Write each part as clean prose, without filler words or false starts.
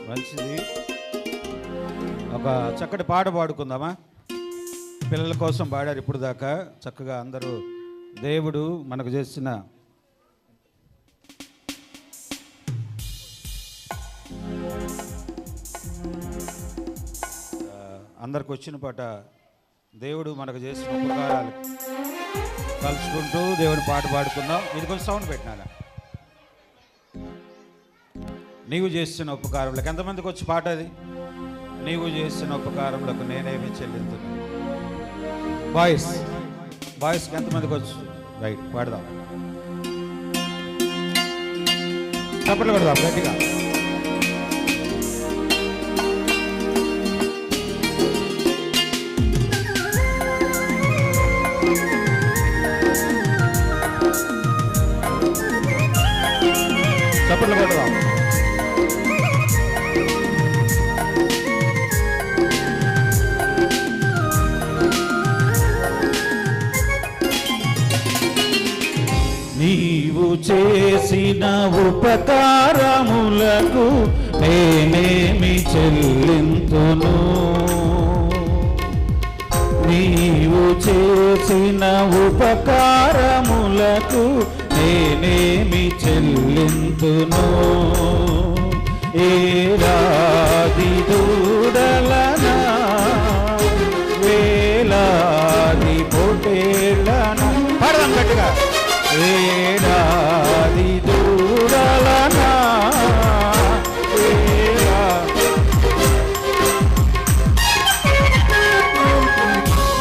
మంచిది. ఒక చక్కటి పాట పాడుకుందామా? పిల్లల కోసం పాడారు ఇప్పుడు దాకా చక్కగా అందరూ. దేవుడు మనకు చేసిన అందరికి వచ్చిన పాట దేవుడు మనకు చేసిన ఉపకారాలు కలుసుకుంటూ దేవుని పాట పాడుకుందాం. ఇది కొంచెం సౌండ్ పెట్టినా. నీవు చేసిన ఉపకారములకు ఎంతమందికి వచ్చి పాట అది? నీవు చేసిన ఉపకారములకు నేనేమి చెల్లించును. బాయ్స్కి ఎంతమందికి వచ్చు? రైట్, పాడదాం. చప్పట్లు కొడదాం గట్టిగా. చప్పట్లు కొడదాం. నీవు చేసిన ఉపకారములకు నేనేమి చెల్లింతును. నీవు చేసిన ఉపకారములకు నేనేమి చెల్లింతును. ఏలాది దూడలనా వేలాది పొటేళ్ళనా. పాడదాం గట్టిగా. ఏడాది దూడలనా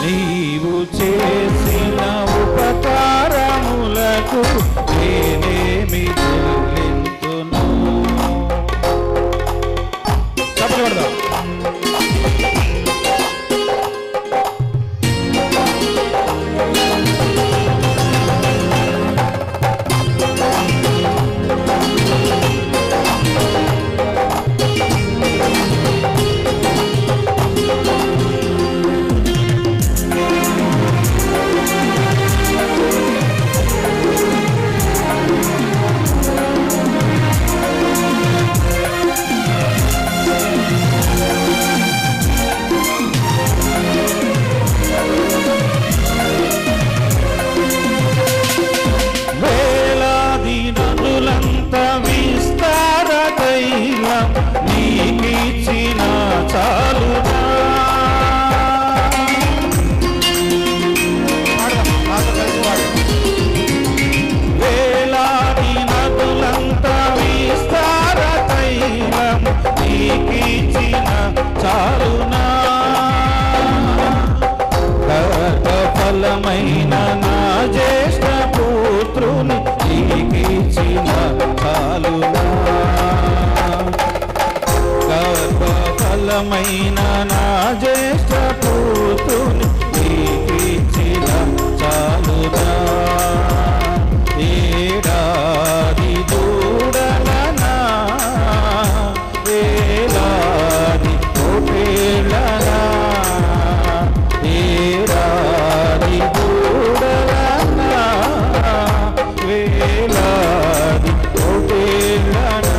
నీవు చేసిన ఉపకారములకు నేనేమి చెల్లింతును. చప్పట్లు కొడదాం. నీకిచ్చిన చాలునా. వేలాది నదులంత విస్తార తైలం నీకిచ్చిన చాలునా. గర్భఫలమైన నా జ్యేష్ఠ పుత్రుని నీకిచ్చిన చాలునా. గర్భఫలమైన నా జ్యేష్ఠ పుత్రుని నీకిచ్చిన చాలునా. ఏడాది దూడలనా వేలాది పొటేళ్ళనా. ఏడాది దూడలనా వేలాది పొటేళ్ళనా.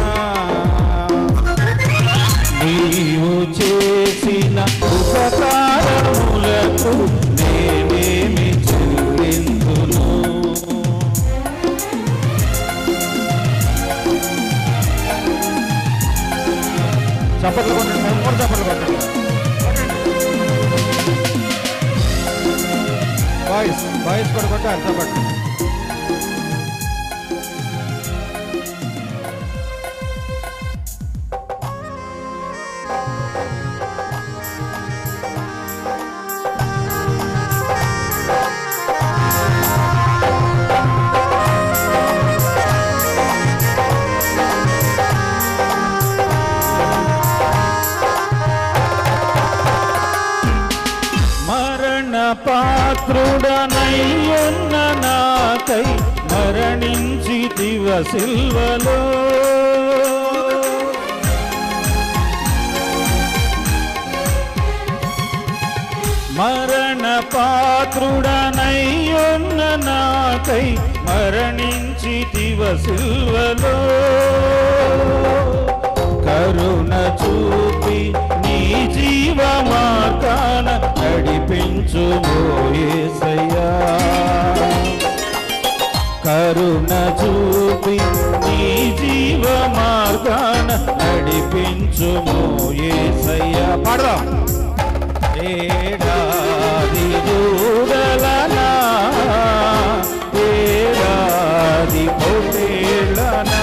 నీవు చేసిన ఉపకారములకు నేనేమి చెల్లింతును. చప్పట్లు కొట్టండి, మూడు చప్పట్లు కొట్టండి. బాయ్స్ కూడా కొట్టాలి చప్పట్లు. పాత్రుడనయ్యున్న నాకై మరణించితివ సిల్వలో. మరణ పాత్రుడనయ్యున్న నాకై మరణించితివ సిల్వలో. కరుణ చూపి నీ జీవ మార్గాన నడిపించుమో యేసయ్యా. కరుణ చూపి నీ జీవ మార్గాన నడిపించుమో యేసయ్యా. పాడదాం. ఏడాది దూడలనా ఏడాది పొట్టేళ్ళనా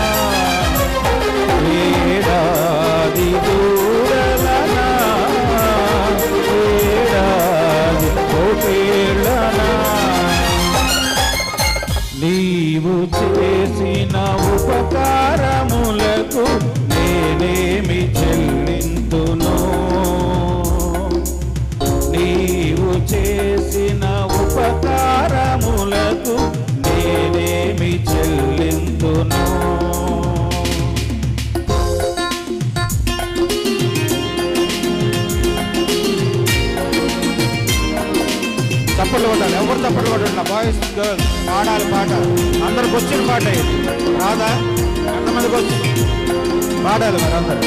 ఏడాది దూడలనా ఏడాది పొట్టేళ్ళనా. నీవు చేసిన ఉపకారములకు నేనేమి చెల్లింతును. నీవు చేసిన ఉపకారములకు నేనేమి చెల్లింతును. చప్పట్లు కొట్టాలి. ఎవరు చప్పట్లు కొట్టాలి? బాయ్స్ గర్ల్స్ పాడాలి పాట. అందరికి వచ్చిన పాట ఇది రాదా? ఎంతమందికి వచ్చి పాడాలి మరి అందరు.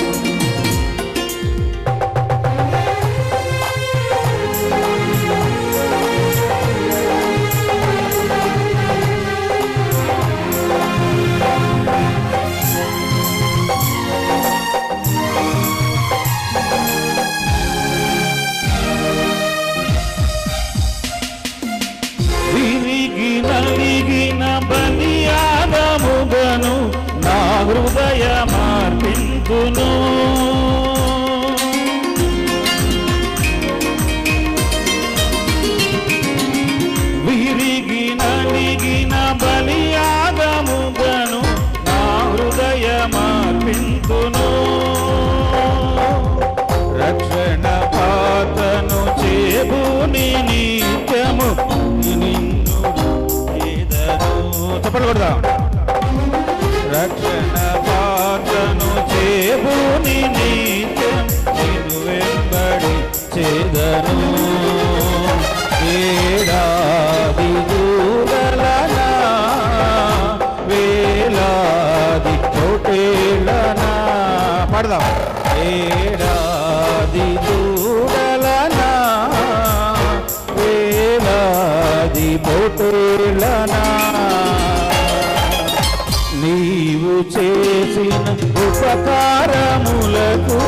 నలిగిన బలియాగముగను నా హృదయ మార్పింతును. విరిగి నలిగిన బలియాగముగను నా హృదయ మార్పింతును. రక్షణ పాతను చేబుని నిత్యము చప్పట్లు కొడదాం. రక్షణ పాత్రను చేబుని నిత్యం నిన్ను వెంబడి చేదను. ఏడాది దూడలనా వేలాది పొట్టేళ్ళనా. పడదాం. ఏడాది దూడలనా వేలాది పొట్టేళ్ళనా. నీవు చేసిన ఉపకారములకు